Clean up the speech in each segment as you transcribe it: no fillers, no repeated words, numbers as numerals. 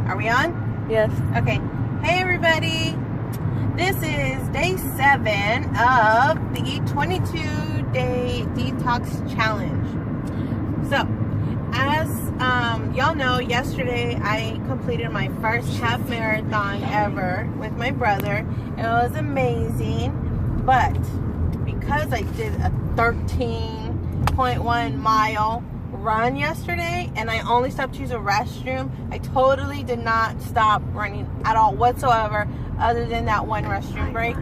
Are we on? Yes. Okay. Hey everybody. This is day 7 of the 22-day detox challenge. So, as y'all know, yesterday I completed my first half marathon ever with my brother. It was amazing, but because I did a 13.1 mile run yesterday and I only stopped to use a restroom, I totally did not stop running at all whatsoever, other than that one restroom break.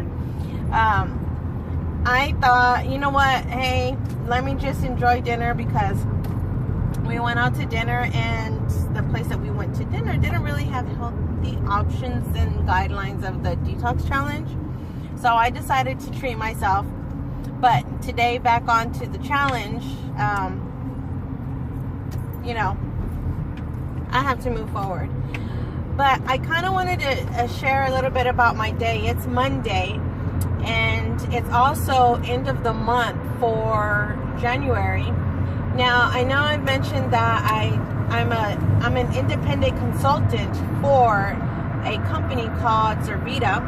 I thought, you know what, hey, let me just enjoy dinner, because we went out to dinner and the place that we went to dinner didn't really have healthy options and guidelines of the detox challenge. So I decided to treat myself. But today, back onto the challenge, you know, I have to move forward. But I kind of wanted to share a little bit about my day. It's Monday, and it's also end of the month for January. Now, I know I've mentioned that I'm an independent consultant for a company called Zervita,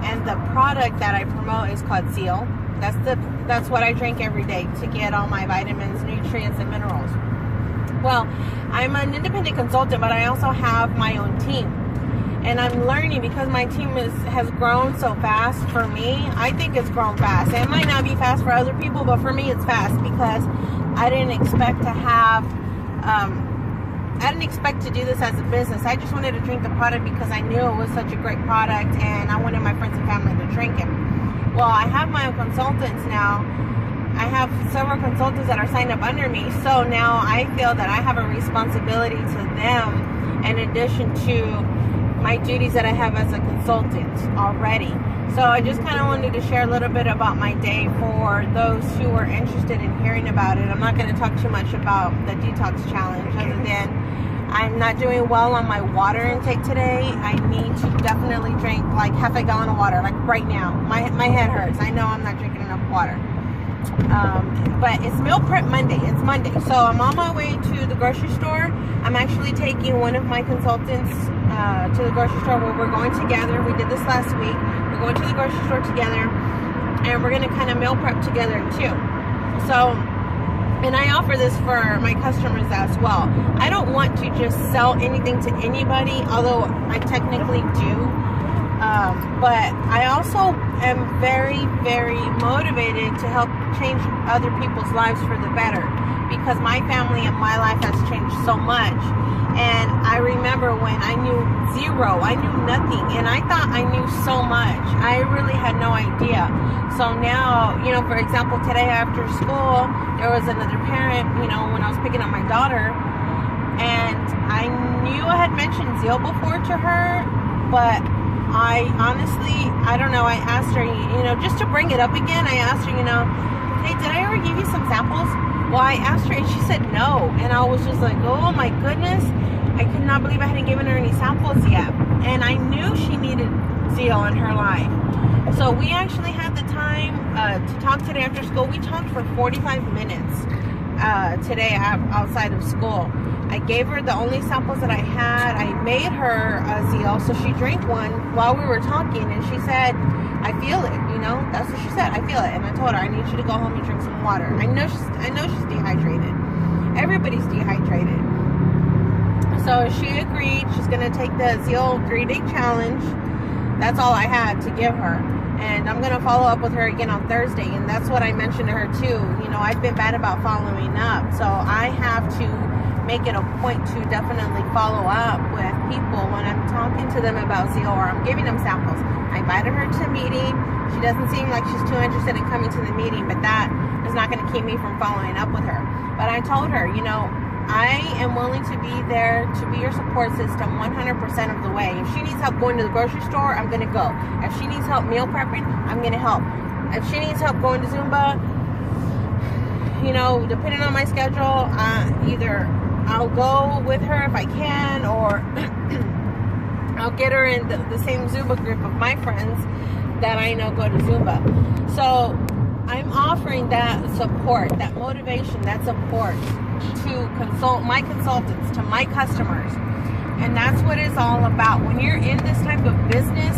and the product that I promote is called Zeal. That's what I drink every day to get all my vitamins, nutrients, and minerals. Well, I'm an independent consultant, but I also have my own team. And I'm learning, because my team has grown so fast for me. I think it's grown fast. It might not be fast for other people, but for me it's fast, because I didn't expect to have, I didn't expect to do this as a business. I just wanted to drink the product because I knew it was such a great product and I wanted my friends and family to drink it. Well, I have my own consultants now. I have several consultants that are signed up under me, so now I feel that I have a responsibility to them in addition to my duties that I have as a consultant already. So I just kind of wanted to share a little bit about my day for those who are interested in hearing about it. I'm not going to talk too much about the detox challenge, other than I'm not doing well on my water intake today. I need to definitely drink like half a gallon of water, like right now. My head hurts. I know I'm not drinking enough water. But it's meal prep Monday. It's Monday. So I'm on my way to the grocery store. I'm actually taking one of my consultants to the grocery store, where we're going together. We did this last week. We're going to the grocery store together, and we're going to kind of meal prep together too. So, and I offer this for my customers as well. I don't want to just sell anything to anybody, although I technically do. But I also am very, very motivated to help change other people's lives for the better, because my family and my life has changed so much. And I remember when I knew zero, I knew nothing, and I thought I knew so much. I really had no idea. So now, you know, for example, today after school, there was another parent, you know, when I was picking up my daughter, and I knew I had mentioned Zeal before to her, but I honestly, I don't know, I asked her, you know, just to bring it up again, I asked her, you know, hey, did I ever give you some samples? Well, I asked her and she said no. And I was just like, oh my goodness. I could not believe I hadn't given her any samples yet. And I knew she needed Zeal in her life. So we actually had the time to talk today after school. We talked for 45 minutes today outside of school. I gave her the only samples that I had. I made her Zeal, so she drank one while we were talking, and she said, I feel it, you know, that's what she said, I feel it. And I told her, I need you to go home and drink some water. I know she's dehydrated. Everybody's dehydrated. So she agreed. She's going to take the Zeal 3-day challenge. That's all I had to give her. And I'm going to follow up with her again on Thursday. And that's what I mentioned to her too. You know, I've been bad about following up. So I have to make it a point to definitely follow up with people when I'm talking to them about Zeal, or I'm giving them samples. I invited her to a meeting. She doesn't seem like she's too interested in coming to the meeting, but that is not going to keep me from following up with her. But I told her, you know, I am willing to be there to be your support system 100% of the way. If she needs help going to the grocery store, I'm going to go. If she needs help meal prepping, I'm going to help. If she needs help going to Zumba, you know, depending on my schedule, either I'll go with her if I can, or I'll get her in the same Zumba group of my friends that I know go to Zumba. So I'm offering that support, that motivation, that support to my consultants, to my customers. And that's what it's all about. When you're in this type of business,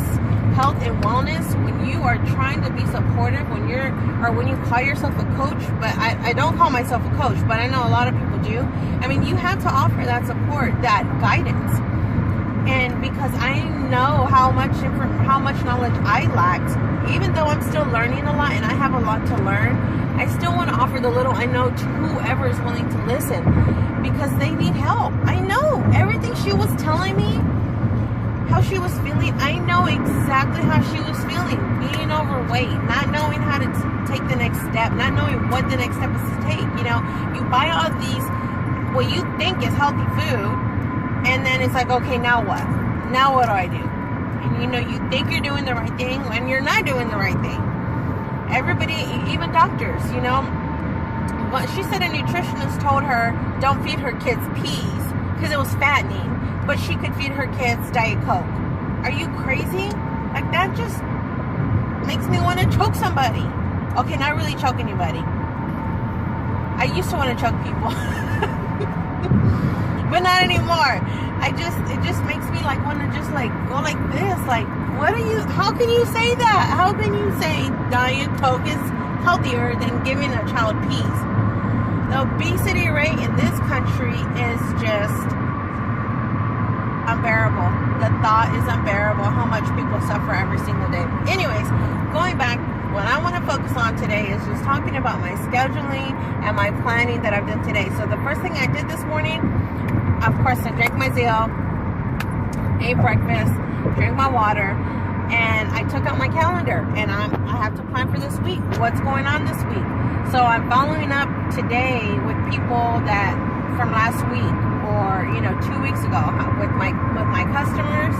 health and wellness, when you are trying to be supportive, when you call yourself a coach, but I don't call myself a coach, but I know a lot of people do. I mean, you have to offer that support, that guidance. And because I know how much knowledge I lacked, even though I'm still learning a lot and I have a lot to learn, I still want to offer the little I know to whoever is willing to listen, because they need help. I know everything she was telling me, how she was feeling. I know exactly how she was feeling, being overweight, not knowing how to take the next step, not knowing what the next step is to take. You know, you buy all these, what you think is healthy food, and then it's like, okay, now what? Now what do I do? And you know, you think you're doing the right thing when you're not doing the right thing. Everybody, even doctors, you know, but she said a nutritionist told her don't feed her kids peas because it was fattening, but she could feed her kids Diet Coke. Are you crazy? Like, that just makes me want to choke somebody. Okay, not really choke anybody. I used to want to choke people. But not anymore. It just makes me like want to just like go like this. Like, how can you say that? How can you say Diet Coke is healthier than giving a child peas? The obesity rate in this country is just unbearable. The thought is unbearable how much people suffer every single day. Anyways, going back, what I want to focus on today is just talking about my scheduling and my planning that I've done today. So the first thing I did this morning, of course, I drank my Zeal, ate breakfast, drank my water, and I took out my calendar, and I have to plan for this week. What's going on this week? So I'm following up today with people that from last week, or 2 weeks ago, with my customers,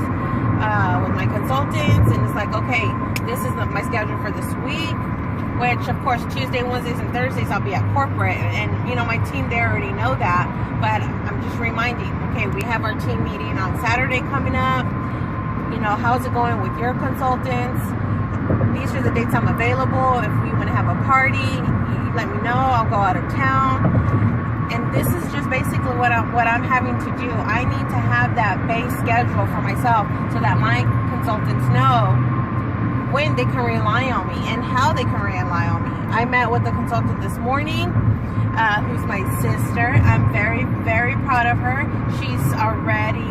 with my consultants, and it's like, okay, this is my schedule for this week. Which, of course, Tuesday, Wednesdays, and Thursdays I'll be at corporate, and my team there already know that. But I'm just reminding, okay, we have our team meeting on Saturday coming up. How's it going with your consultants? These are the dates I'm available. If we want to have a party, you let me know. I'll go out of town. And this is just basically what I'm having to do. I need to have that base schedule for myself so that my consultants know when they can rely on me and how they can rely on me. I met with the consultant this morning, who's my sister. I'm very, very proud of her. She's already,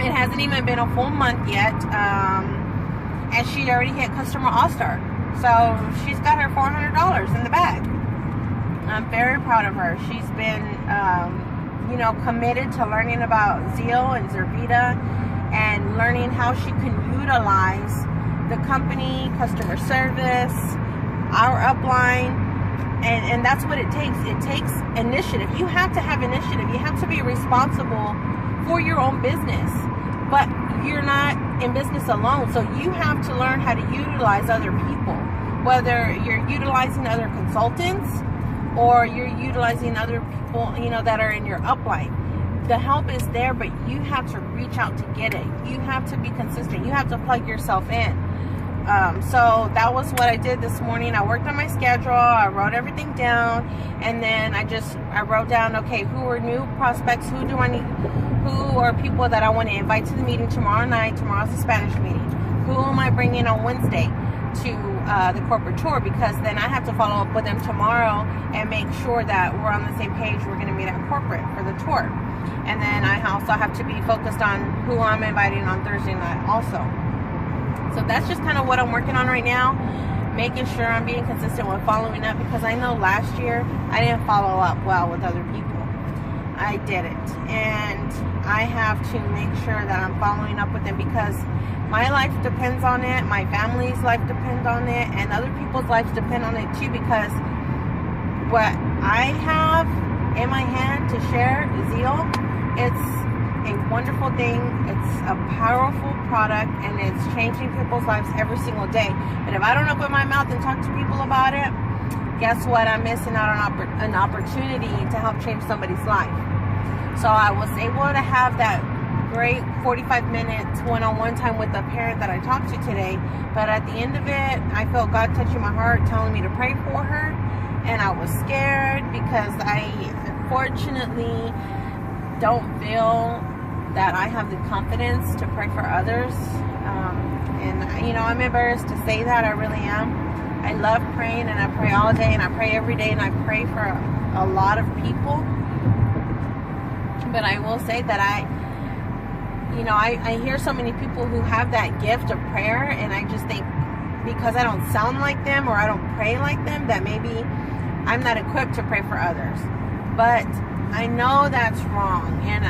it hasn't even been a full month yet, and she already hit Customer All-Star. So she's got her $400 in the bag. I'm very proud of her. She's been, committed to learning about Zeal and Zervita and learning how she can utilize the company, customer service, our upline, and that's what it takes. It takes initiative. You have to have initiative. You have to be responsible for your own business, but you're not in business alone, so you have to learn how to utilize other people, whether you're utilizing other consultants or you're utilizing other people, that are in your upline. The help is there, but you have to reach out to get it. You have to be consistent. You have to plug yourself in. So that was what I did this morning. I worked on my schedule. I wrote everything down, and then I wrote down, okay, who are new prospects? Who are people that I want to invite to the meeting tomorrow night? Tomorrow's the Spanish meeting. Who am I bringing on Wednesday to the corporate tour? Because then I have to follow up with them tomorrow and make sure that we're on the same page. We're going to meet at corporate for the tour. And then I also have to be focused on who I'm inviting on Thursday night also. So that's just kind of what I'm working on right now, making sure I'm being consistent with following up, because I know last year I didn't follow up well with other people. I didn't, and I have to make sure that I'm following up with them, because my life depends on it, my family's life depends on it, and other people's lives depend on it too, because what I have in my hand to share, Zeal, it's a wonderful thing. It's a powerful product, and it's changing people's lives every single day. But if I don't open my mouth and talk to people about it, guess what? I'm missing out on an opportunity to help change somebody's life. So I was able to have that great 45 minutes one-on-one time with the parent that I talked to today. But at the end of it, I felt God touching my heart, telling me to pray for her. And I was scared because I unfortunately don't feel that that I have the confidence to pray for others. And, you know, I'm embarrassed to say that. I really am. I love praying, and I pray all day, and I pray every day, and I pray for a lot of people. But I will say that I hear so many people who have that gift of prayer, and I just think because I don't sound like them or I don't pray like them, that maybe I'm not equipped to pray for others. But I know that's wrong. And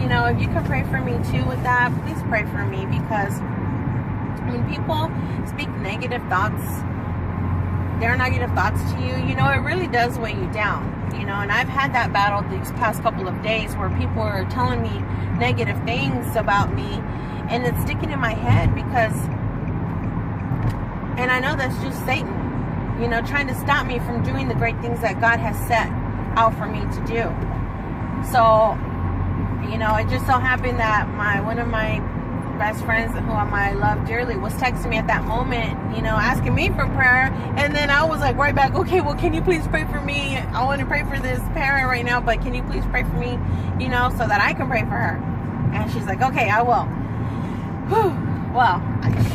you know, if you can pray for me too with that, please pray for me, because when people speak negative thoughts, their negative thoughts to you, you know, it really does weigh you down. You know, and I've had that battle these past couple of days where people are telling me negative things about me, and it's sticking in my head because, and I know that's just Satan, you know, trying to stop me from doing the great things that God has set out for me to do. So, you know, it just so happened that one of my best friends, who I love dearly, was texting me at that moment, you know, asking me for prayer. And then I was like right back, okay, well, can you please pray for me? I want to pray for this parent right now, but can you please pray for me, you know, so that I can pray for her? And she's like, okay, I will. Whew. Well,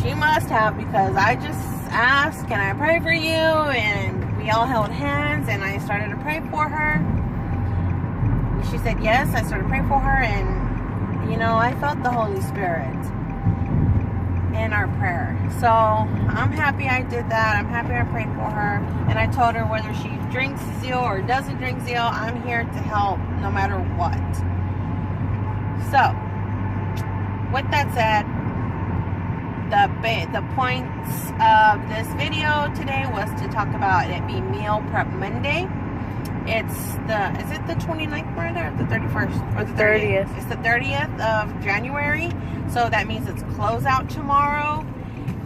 she must have, because I just asked, can I pray for you? And we all held hands, and I started to pray for her. She said yes. I started praying for her, and you know, I felt the Holy Spirit in our prayer. So I'm happy I did that. I'm happy I prayed for her, and I told her whether she drinks zeal or doesn't drink zeal, I'm here to help no matter what. So with that said, the points of this video today was to talk about it being Meal Prep Monday. Is it the 29th, Miranda, or the 31st? Or the 30th? It's the 30th of January. So that means it's closeout tomorrow.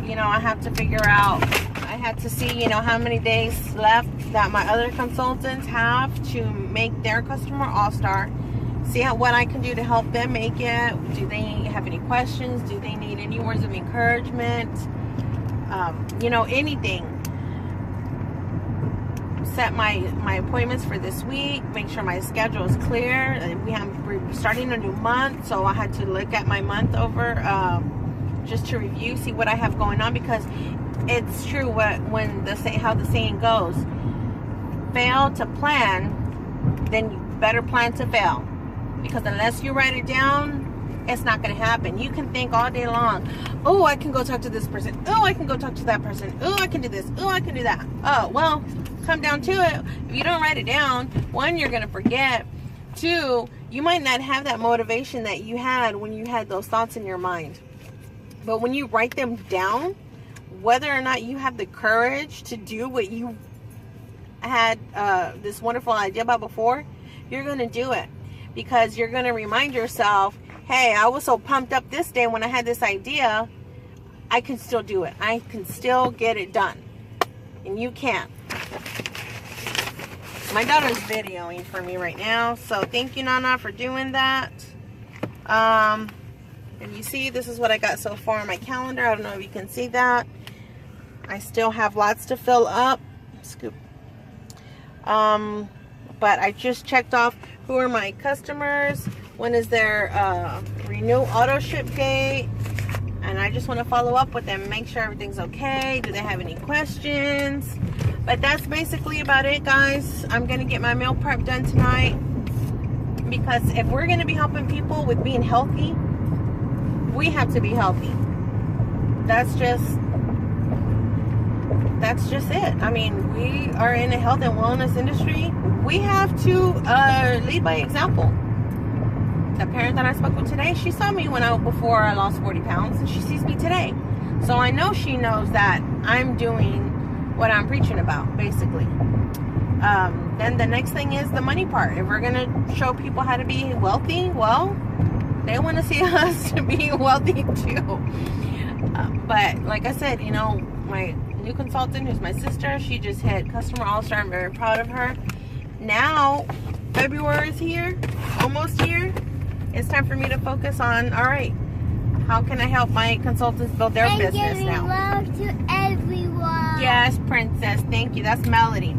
You know, I have to figure out, I had to see, you know, how many days left that my other consultants have to make their customer all-star. See what I can do to help them make it. Do they have any questions? Do they need any words of encouragement? You know, anything. Set my appointments for this week, make sure my schedule is clear. We're starting a new month, so I had to look at my month over just to review, see what I have going on, because it's true how the saying goes, fail to plan, then you better plan to fail, because unless you write it down, it's not going to happen. You can think all day long, oh, I can go talk to this person, oh, I can go talk to that person, oh, I can do this, oh, I can do that. Oh, well, come down to it, if you don't write it down, one, you're going to forget. Two, you might not have that motivation that you had when you had those thoughts in your mind. But when you write them down, whether or not you have the courage to do what you had this wonderful idea about before, you're going to do it, because you're going to remind yourself, hey, I was so pumped up this day when I had this idea, I can still do it. I can still get it done. And you can. My daughter's videoing for me right now, so thank you, Nana, for doing that. And you see, this is what I got so far on my calendar. I don't know if you can see that. I still have lots to fill up. Scoop. But I just checked off who are my customers, when is their renew auto ship date, and I just want to follow up with them, make sure everything's okay. Do they have any questions? But that's basically about it, guys. I'm gonna get my meal prep done tonight, because if we're gonna be helping people with being healthy, we have to be healthy. That's just it. I mean, we are in the health and wellness industry. We have to lead by example. The parent that I spoke with today, she saw me before I lost 40 pounds, and she sees me today. So I know she knows that I'm doing what I'm preaching about, basically. Then the next thing is the money part. If we're going to show people how to be wealthy, well, they want to see us to be wealthy too. But like I said, you know, my new consultant, who's my sister, she just hit Customer All-Star. I'm very proud of her. Now, February is here, almost here. It's time for me to focus on, all right, how can I help my consultants build their business now? Love to everyone. Yes, Princess. Thank you. That's Melody.